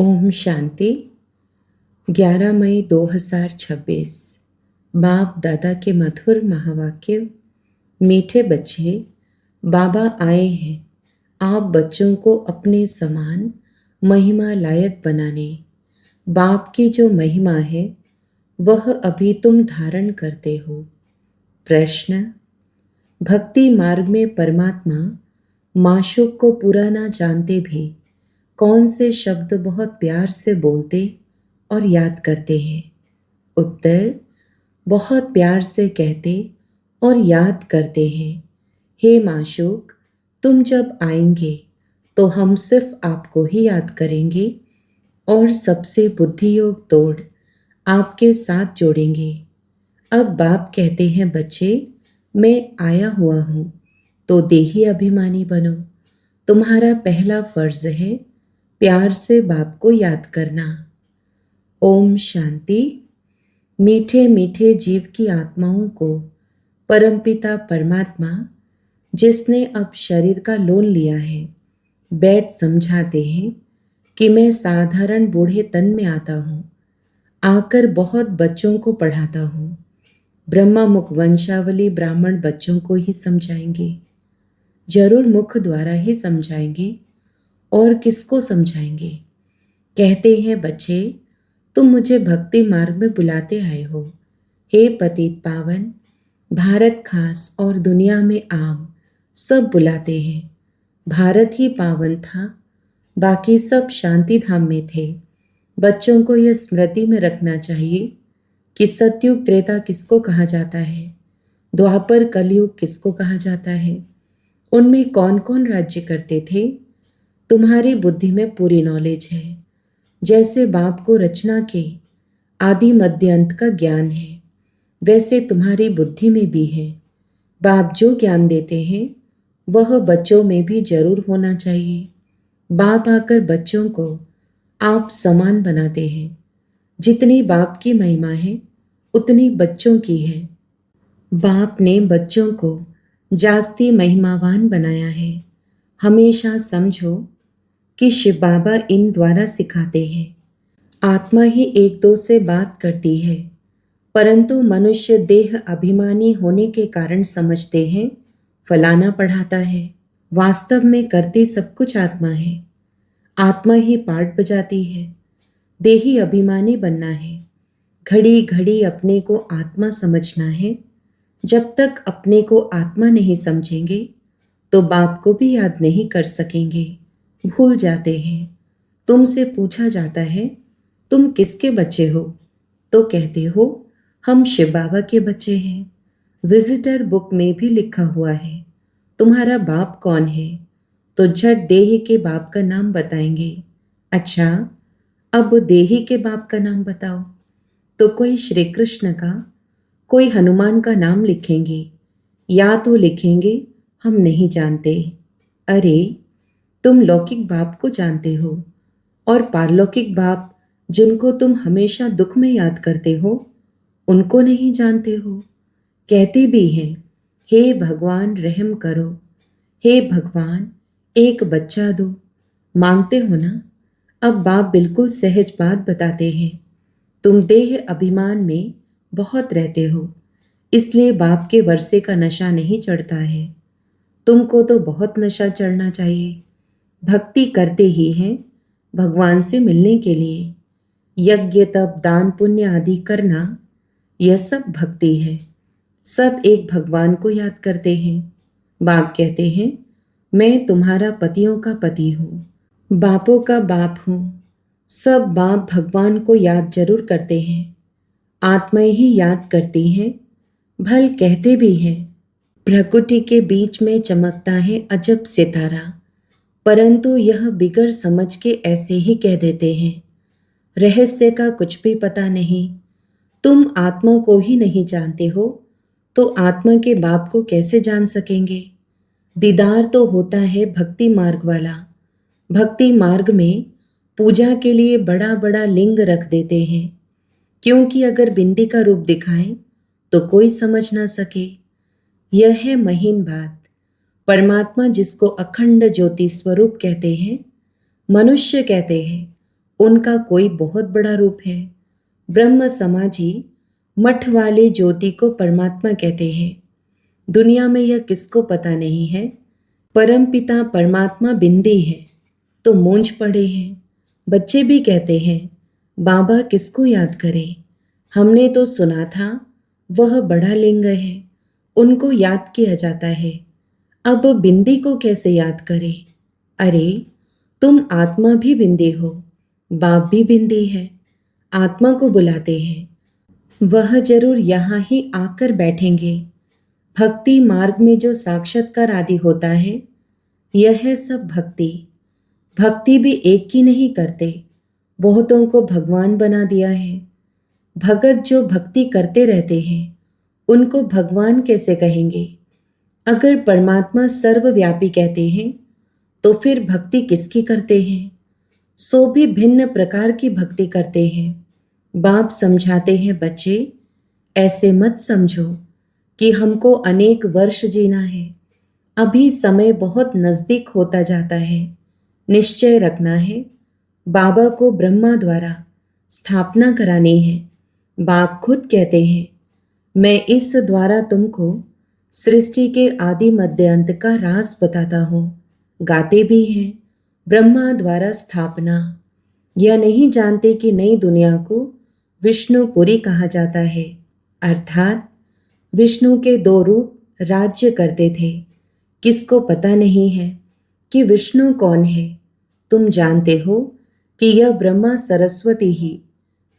ओम शांति। 11 मई 2026। बाप दादा के मधुर महावाक्य। मीठे बच्चे, बाबा आए हैं आप बच्चों को अपने समान महिमा लायक बनाने। बाप की जो महिमा है वह अभी तुम धारण करते हो। प्रश्न: भक्ति मार्ग में परमात्मा माशूक को पूरा ना जानते भी कौन से शब्द बहुत प्यार से बोलते और याद करते हैं? उत्तर: बहुत प्यार से कहते और याद करते हैं। हे माशूक, तुम जब आएंगे तो हम सिर्फ आपको ही याद करेंगे और सबसे बुद्धि योग तोड़ आपके साथ जोड़ेंगे। अब बाप कहते हैं, बच्चे मैं आया हुआ हूँ तो देही अभिमानी बनो। तुम्हारा पहला फर्ज है प्यार से बाप को याद करना। ओम शांति। मीठे मीठे जीव की आत्माओं को परमपिता परमात्मा, जिसने अब शरीर का लोन लिया है, बैठ समझाते हैं कि मैं साधारण बूढ़े तन में आता हूँ, आकर बहुत बच्चों को पढ़ाता हूँ। ब्रह्मा मुख वंशावली ब्राह्मण बच्चों को ही समझाएंगे, जरूर मुख द्वारा ही समझाएंगे, और किसको समझाएंगे? कहते हैं, बच्चे तुम मुझे भक्ति मार्ग में बुलाते आए हो। हे पतित पावन, भारत खास और दुनिया में आम सब बुलाते हैं। भारत ही पावन था, बाकी सब शांति धाम में थे। बच्चों को यह स्मृति में रखना चाहिए कि सतयुग त्रेता किसको कहा जाता है, द्वापर कलयुग किसको कहा जाता है, उनमें कौन कौन राज्य करते थे। तुम्हारी बुद्धि में पूरी नॉलेज है। जैसे बाप को रचना के आदि मध्य अंत का ज्ञान है, वैसे तुम्हारी बुद्धि में भी है। बाप जो ज्ञान देते हैं वह बच्चों में भी जरूर होना चाहिए। बाप आकर बच्चों को आप समान बनाते हैं। जितनी बाप की महिमा है उतनी बच्चों की है। बाप ने बच्चों को जास्ती महिमावान बनाया है। हमेशा समझो कि शिव बाबा इन द्वारा सिखाते हैं। आत्मा ही एक दो से बात करती है, परंतु मनुष्य देह अभिमानी होने के कारण समझते हैं फलाना पढ़ाता है। वास्तव में करती सब कुछ आत्मा है। आत्मा ही पाठ बजाती है। देही अभिमानी बनना है। घड़ी घड़ी अपने को आत्मा समझना है। जब तक अपने को आत्मा नहीं समझेंगे तो बाप को भी याद नहीं कर सकेंगे, भूल जाते हैं। तुमसे पूछा जाता है तुम किसके बच्चे हो, तो कहते हो हम शिव बाबा के बच्चे हैं। विजिटर बुक में भी लिखा हुआ है तुम्हारा बाप कौन है, तो झट देही के बाप का नाम बताएंगे। अच्छा, अब देही के बाप का नाम बताओ, तो कोई श्री कृष्ण का, कोई हनुमान का नाम लिखेंगे, या तो लिखेंगे हम नहीं जानते। अरे, तुम लौकिक बाप को जानते हो और पारलौकिक बाप जिनको तुम हमेशा दुख में याद करते हो उनको नहीं जानते हो। कहते भी हैं, हे भगवान रहम करो, हे भगवान एक बच्चा दो। मांगते हो ना? अब बाप बिल्कुल सहज बात बताते हैं। तुम देह अभिमान में बहुत रहते हो, इसलिए बाप के वर्षे का नशा नहीं चढ़ता है। तुमको तो बहुत नशा चढ़ना चाहिए। भक्ति करते ही हैं भगवान से मिलने के लिए। यज्ञ तप दान पुण्य आदि करना, यह सब भक्ति है। सब एक भगवान को याद करते हैं। बाप कहते हैं, मैं तुम्हारा पतियों का पति हूँ, बापों का बाप हूँ। सब बाप भगवान को याद जरूर करते हैं। आत्माएं ही याद करती हैं। भल कहते भी हैं, प्रकृति के बीच में चमकता है अजब सितारा, परंतु यह बिगर समझ के ऐसे ही कह देते हैं। रहस्य का कुछ भी पता नहीं। तुम आत्मा को ही नहीं जानते हो तो आत्मा के बाप को कैसे जान सकेंगे? दीदार तो होता है भक्ति मार्ग वाला। भक्ति मार्ग में पूजा के लिए बड़ा बड़ा लिंग रख देते हैं, क्योंकि अगर बिंदी का रूप दिखाएं तो कोई समझ ना सके। यह है महीन बात। परमात्मा जिसको अखंड ज्योति स्वरूप कहते हैं, मनुष्य कहते हैं उनका कोई बहुत बड़ा रूप है। ब्रह्म समाजी मठ वाले ज्योति को परमात्मा कहते हैं। दुनिया में यह किसको पता नहीं है, परमपिता परमात्मा बिंदी है तो मूंझ पड़े हैं। बच्चे भी कहते हैं बाबा किसको याद करें, हमने तो सुना था वह बड़ा लिंग है, उनको याद किया जाता है, अब बिंदी को कैसे याद करें। अरे तुम आत्मा भी बिंदी हो, बाप भी बिंदी है। आत्मा को बुलाते हैं, वह जरूर यहाँ ही आकर बैठेंगे। भक्ति मार्ग में जो साक्षात्कार आदि होता है, यह है सब भक्ति। भक्ति भी एक की नहीं करते, बहुतों को भगवान बना दिया है। भगत जो भक्ति करते रहते हैं उनको भगवान कैसे कहेंगे। अगर परमात्मा सर्वव्यापी कहते हैं तो फिर भक्ति किसकी करते हैं। सो भी भिन्न प्रकार की भक्ति करते हैं। बाप समझाते हैं बच्चे ऐसे मत समझो कि हमको अनेक वर्ष जीना है, अभी समय बहुत नज़दीक होता जाता है। निश्चय रखना है, बाबा को ब्रह्मा द्वारा स्थापना करानी है। बाप खुद कहते हैं मैं इस द्वारा तुमको सृष्टि के आदि मध्य अंत का राज बताता हूँ। गाते भी हैं ब्रह्मा द्वारा स्थापना। यह नहीं जानते कि नई दुनिया को विष्णुपुरी कहा जाता है, अर्थात विष्णु के 2 रूप राज्य करते थे। किसको पता नहीं है कि विष्णु कौन है। तुम जानते हो कि यह ब्रह्मा सरस्वती ही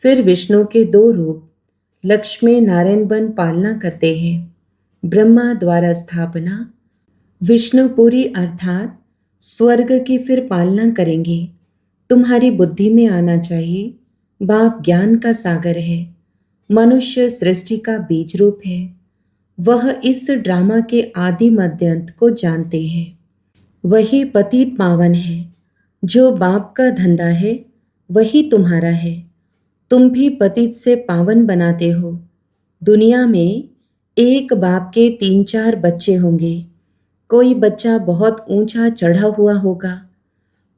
फिर विष्णु के 2 रूप लक्ष्मी नारायण बन पालना करते हैं। ब्रह्मा द्वारा स्थापना, विष्णुपुरी अर्थात स्वर्ग की फिर पालना करेंगे। तुम्हारी बुद्धि में आना चाहिए बाप ज्ञान का सागर है, मनुष्य सृष्टि का बीज रूप है। वह इस ड्रामा के आदि मध्य अंत को जानते हैं। वही पतित पावन है। जो बाप का धंधा है वही तुम्हारा है। तुम भी पतित से पावन बनाते हो। दुनिया में एक बाप के 3-4 बच्चे होंगे। कोई बच्चा बहुत ऊंचा चढ़ा हुआ होगा,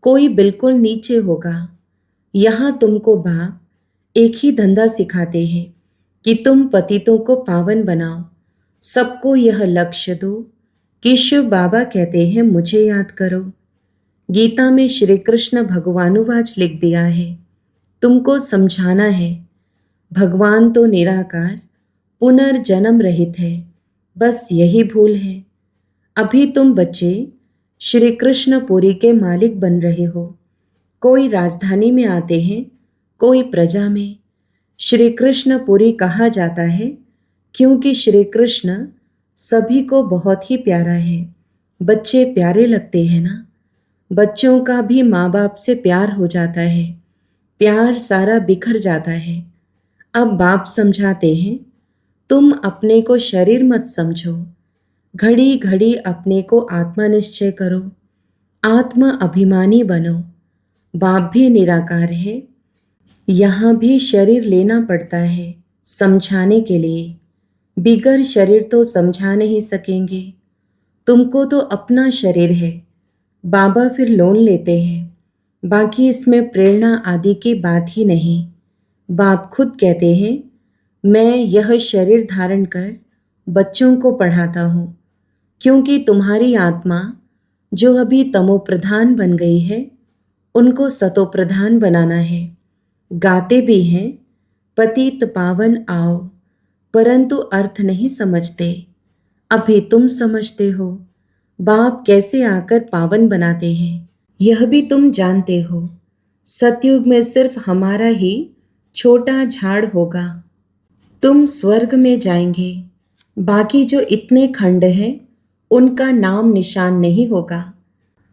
कोई बिल्कुल नीचे होगा। यहाँ तुमको बाप एक ही धंधा सिखाते हैं कि तुम पतितों को पावन बनाओ। सबको यह लक्ष्य दो कि शिव बाबा कहते हैं मुझे याद करो। गीता में श्री कृष्ण भगवानुवाच लिख दिया है, तुमको समझाना है। भगवान तो निराकार पुनर्जन्म रहित है, बस यही भूल है। अभी तुम बच्चे श्री कृष्णपुरी के मालिक बन रहे हो। कोई राजधानी में आते हैं, कोई प्रजा में। श्री कृष्णपुरी कहा जाता है क्योंकि श्री कृष्ण सभी को बहुत ही प्यारा है। बच्चे प्यारे लगते हैं ना। बच्चों का भी माँ बाप से प्यार हो जाता है, प्यार सारा बिखर जाता है। अब बाप समझाते हैं तुम अपने को शरीर मत समझो, घड़ी घड़ी अपने को आत्मा निश्चय करो, आत्म अभिमानी बनो। बाप भी निराकार है, यहाँ भी शरीर लेना पड़ता है समझाने के लिए। बिगर शरीर तो समझा नहीं सकेंगे। तुमको तो अपना शरीर है, बाबा फिर लोन लेते हैं। बाकी इसमें प्रेरणा आदि की बात ही नहीं। बाप खुद कहते हैं मैं यह शरीर धारण कर बच्चों को पढ़ाता हूँ, क्योंकि तुम्हारी आत्मा जो अभी तमोप्रधान बन गई है उनको सतोप्रधान बनाना है। गाते भी हैं पतित पावन आओ, परंतु अर्थ नहीं समझते। अभी तुम समझते हो बाप कैसे आकर पावन बनाते हैं, यह भी तुम जानते हो। सतयुग में सिर्फ हमारा ही छोटा झाड़ होगा, तुम स्वर्ग में जाएंगे। बाकी जो इतने खंड हैं उनका नाम निशान नहीं होगा।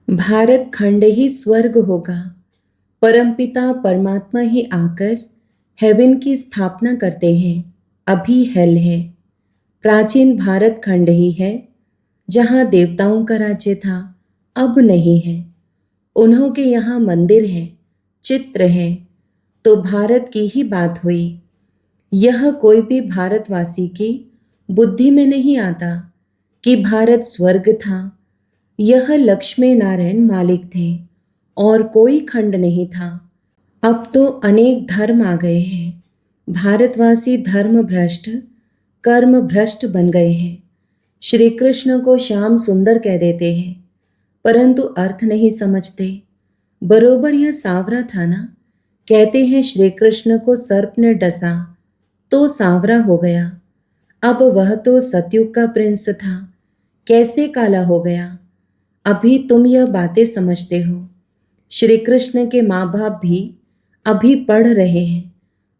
भारत खंड ही स्वर्ग होगा। परमपिता परमात्मा ही आकर हेवन की स्थापना करते हैं। अभी हेल है। प्राचीन भारत खंड ही है जहाँ देवताओं का राज्य था, अब नहीं है। उन्हों के यहाँ मंदिर हैं, चित्र हैं, तो भारत की ही बात हुई। यह कोई भी भारतवासी की बुद्धि में नहीं आता कि भारत स्वर्ग था। यह लक्ष्मी नारायण मालिक थे और कोई खंड नहीं था। अब तो अनेक धर्म आ गए हैं। भारतवासी धर्म भ्रष्ट, कर्म भ्रष्ट बन गए हैं। श्री कृष्ण को श्याम सुंदर कह देते हैं, परंतु अर्थ नहीं समझते। बरोबर यह सांवरा था ना। कहते हैं श्री कृष्ण को सर्प ने डसा तो सांवरा हो गया। अब वह तो सतयुग का प्रिंस था, कैसे काला हो गया। अभी तुम यह बातें समझते हो। श्री कृष्ण के माँ बाप भी अभी पढ़ रहे हैं।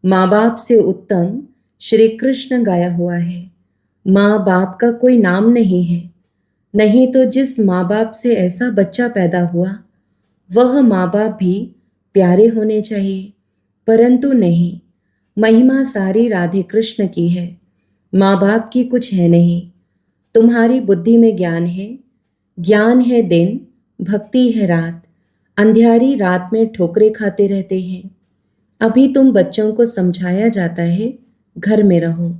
माँ बाप से उत्तम श्री कृष्ण गाया हुआ है। माँ बाप का कोई नाम नहीं है। नहीं तो जिस माँ बाप से ऐसा बच्चा पैदा हुआ वह माँ बाप भी प्यारे होने चाहिए, परंतु नहीं। महिमा सारी राधे कृष्ण की है, माँ बाप की कुछ है नहीं। तुम्हारी बुद्धि में ज्ञान है, ज्ञान है दिन, भक्ति है रात। अंधियारी रात में ठोकरे खाते रहते हैं। अभी तुम बच्चों को समझाया जाता है घर में रहो,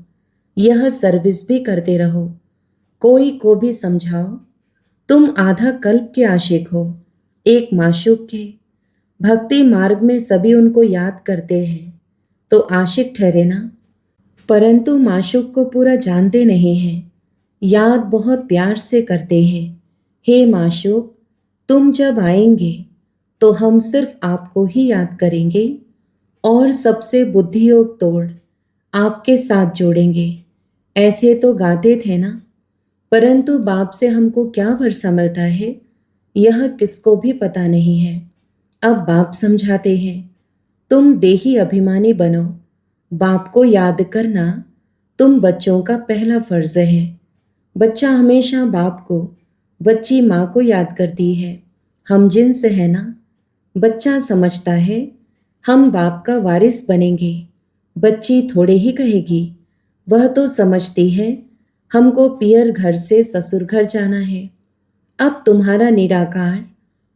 यह सर्विस भी करते रहो। कोई को भी समझाओ। तुम आधा कल्प के आशिक हो, एक माशूक के। भक्ति मार्ग में सभी उनको याद करते हैं तो आशिक ठहरे ना, परंतु माशूक को पूरा जानते नहीं हैं। याद बहुत प्यार से करते हैं। हे माशूक, तुम जब आएंगे तो हम सिर्फ आपको ही याद करेंगे और सबसे बुद्धि योग तोड़ आपके साथ जोड़ेंगे। ऐसे तो गाते थे ना, परंतु बाप से हमको क्या वर्षा मिलता है यह किसको भी पता नहीं है। अब बाप समझाते हैं, तुम देही अभिमानी बनो। बाप को याद करना तुम बच्चों का पहला फर्ज है। बच्चा हमेशा बाप को, बच्ची माँ को याद करती है। हम जिनसे है ना। बच्चा समझता है हम बाप का वारिस बनेंगे। बच्ची थोड़े ही कहेगी, वह तो समझती है हमको पियर घर से ससुर घर जाना है। अब तुम्हारा निराकार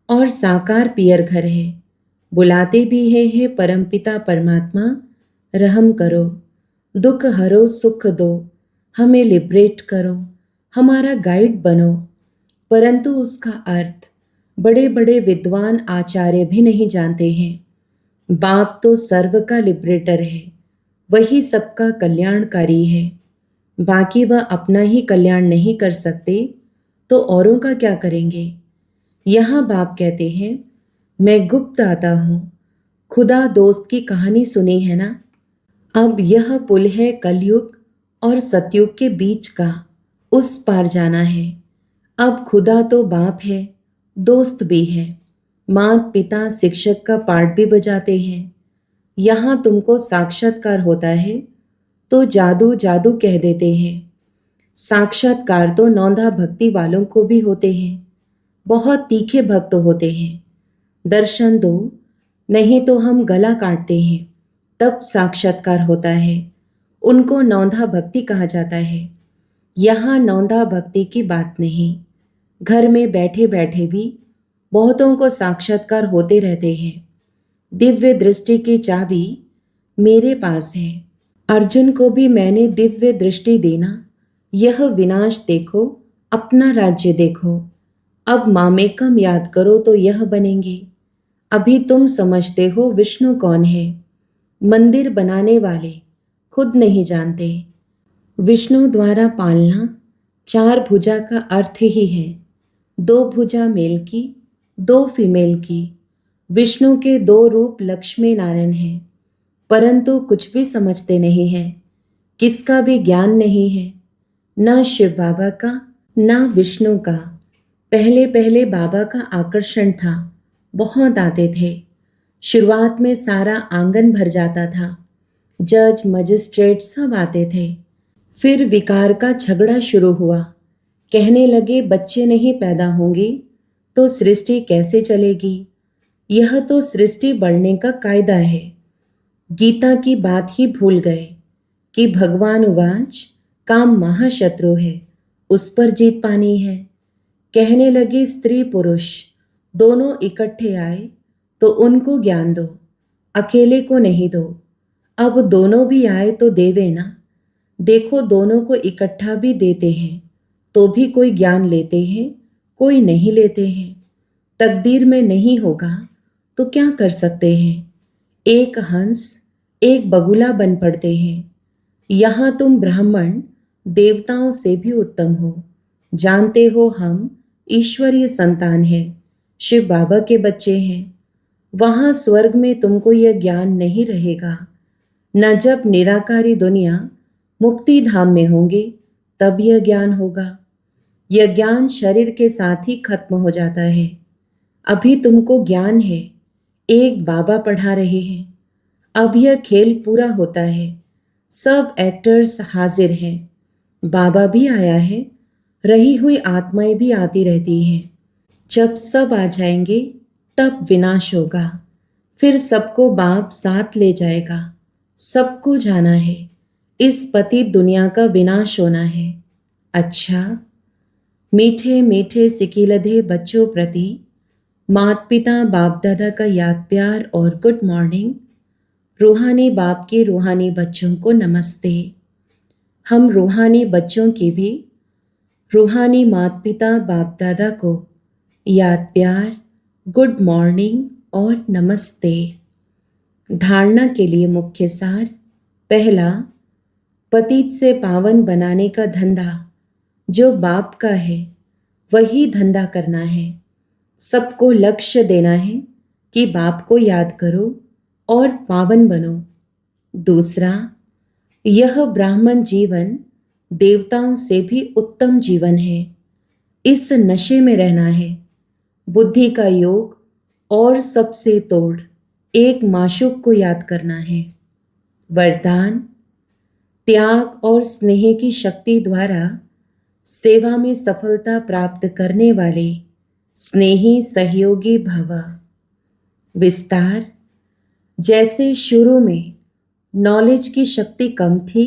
और साकार पियर घर है। बुलाते भी है परमपिता परमात्मा, रहम करो, दुख हरो सुख दो, हमें लिबरेट करो, हमारा गाइड बनो। परंतु उसका अर्थ बड़े बड़े विद्वान आचार्य भी नहीं जानते हैं। बाप तो सर्व का लिबरेटर है, वही सबका कल्याणकारी है। बाकी वह अपना ही कल्याण नहीं कर सकते तो औरों का क्या करेंगे। यहाँ बाप कहते हैं, मैं गुप्त आता हूँ। खुदा दोस्त की कहानी सुनी है ना। अब यह पुल है कलयुग और सतयुग के बीच का, उस पार जाना है। अब खुदा तो बाप है, दोस्त भी है। माता पिता शिक्षक का पार्ट भी बजाते हैं। यहाँ तुमको साक्षात्कार होता है तो जादू जादू कह देते हैं। साक्षात्कार तो नौंधा भक्ति वालों को भी होते हैं। बहुत तीखे भक्त होते हैं। दर्शन दो, नहीं तो हम गला काटते हैं, तब साक्षात्कार होता है। उनको नौंधा भक्ति कहा जाता है। यहाँ नौंधा भक्ति की बात नहीं। घर में बैठे बैठे भी बहुतों को साक्षात्कार होते रहते हैं। दिव्य दृष्टि की चाबी मेरे पास है। अर्जुन को भी मैंने दिव्य दृष्टि देना। यह विनाश देखो, अपना राज्य देखो। अब मामेकम याद करो तो यह बनेंगे। अभी तुम समझते हो विष्णु कौन है। मंदिर बनाने वाले खुद नहीं जानते। विष्णु द्वारा पालना चार भुजा का अर्थ ही है। दो भुजा मेल की, दो फीमेल की। विष्णु के दो रूप लक्ष्मी नारायण हैं, परंतु कुछ भी समझते नहीं है। किसका भी ज्ञान नहीं है, ना शिव बाबा का ना विष्णु का। पहले पहले बाबा का आकर्षण था, बहुत आते थे। शुरुआत में सारा आंगन भर जाता था। जज मजिस्ट्रेट सब आते थे। फिर विकार का झगड़ा शुरू हुआ। कहने लगे बच्चे नहीं पैदा होंगे तो सृष्टि कैसे चलेगी। यह तो सृष्टि बढ़ने का कायदा है। गीता की बात ही भूल गए कि भगवान उवाच, काम महाशत्रु है, उस पर जीत पानी है। कहने लगे स्त्री पुरुष दोनों इकट्ठे आए तो उनको ज्ञान दो, अकेले को नहीं दो। अब दोनों भी आए तो देवे ना। देखो दोनों को इकट्ठा भी देते हैं तो भी कोई ज्ञान लेते हैं, कोई नहीं लेते हैं। तकदीर में नहीं होगा तो क्या कर सकते हैं। एक हंस एक बगुला बन पड़ते हैं। यहाँ तुम ब्राह्मण देवताओं से भी उत्तम हो। जानते हो हम ईश्वरीय संतान हैं, शिव बाबा के बच्चे हैं। वहाँ स्वर्ग में तुमको यह ज्ञान नहीं रहेगा। न जब निराकारी दुनिया मुक्ति धाम में होंगे तब यह ज्ञान होगा। यह ज्ञान शरीर के साथ ही खत्म हो जाता है। अभी तुमको ज्ञान है, एक बाबा पढ़ा रहे हैं। अब यह खेल पूरा होता है, सब एक्टर्स हाजिर हैं। बाबा भी आया है, रही हुई आत्माएं भी आती रहती हैं। जब सब आ जाएंगे तब विनाश होगा, फिर सबको बाप साथ ले जाएगा। सबको जाना है, इस पतित दुनिया का विनाश होना है। अच्छा, मीठे मीठे सिकीलधे बच्चों प्रति माता पिता बाप दादा का याद प्यार और गुड मॉर्निंग। रूहानी बाप के रूहानी बच्चों को नमस्ते। हम रूहानी बच्चों की भी रूहानी माता पिता बाप दादा को याद प्यार, गुड मॉर्निंग और नमस्ते। धारणा के लिए मुख्य सार। पहला, पतित से पावन बनाने का धंधा जो बाप का है वही धंधा करना है। सबको लक्ष्य देना है कि बाप को याद करो और पावन बनो। दूसरा, यह ब्राह्मण जीवन देवताओं से भी उत्तम जीवन है। इस नशे में रहना है। बुद्धि का योग और सबसे तोड़ एक माशूक को याद करना है। वरदान, त्याग और स्नेह की शक्ति द्वारा सेवा में सफलता प्राप्त करने वाले स्नेही सहयोगी भव। विस्तार, जैसे शुरू में नॉलेज की शक्ति कम थी,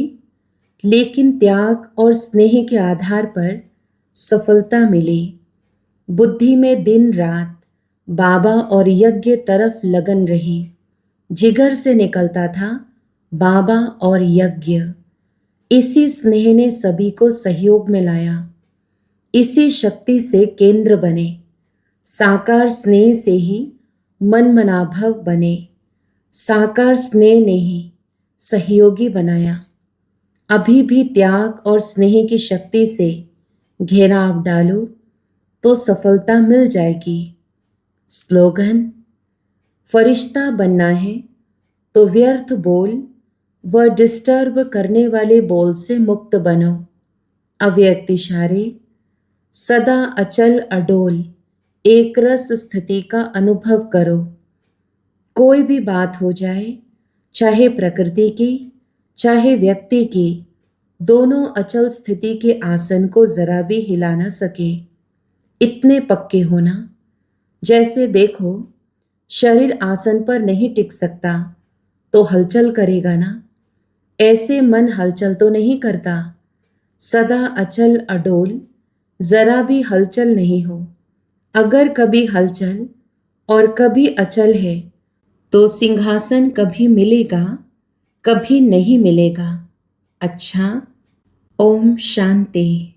लेकिन त्याग और स्नेह के आधार पर सफलता मिली। बुद्धि में दिन रात बाबा और यज्ञ तरफ लगन रही। जिगर से निकलता था बाबा और यज्ञ। इसी स्नेह ने सभी को सहयोग में लाया। इसी शक्ति से केंद्र बने। साकार स्नेह से ही मन मनाभव बने। साकार स्नेह ने ही सहयोगी बनाया। अभी भी त्याग और स्नेह की शक्ति से घेराव डालो तो सफलता मिल जाएगी। स्लोगन, फरिश्ता बनना है तो व्यर्थ बोल व डिस्टर्ब करने वाले बोल से मुक्त बनो। अव्यक्त इशारे, सदा अचल अडोल एक रस स्थिति का अनुभव करो। कोई भी बात हो जाए, चाहे प्रकृति की चाहे व्यक्ति की, दोनों अचल स्थिति के आसन को जरा भी हिला न सके। इतने पक्के होना, जैसे देखो शरीर आसन पर नहीं टिक सकता तो हलचल करेगा ना, ऐसे मन हलचल तो नहीं करता। सदा अचल अडोल, जरा भी हलचल नहीं हो। अगर कभी हलचल और कभी अचल है तो सिंहासन कभी मिलेगा कभी नहीं मिलेगा। अच्छा, ओम शांति।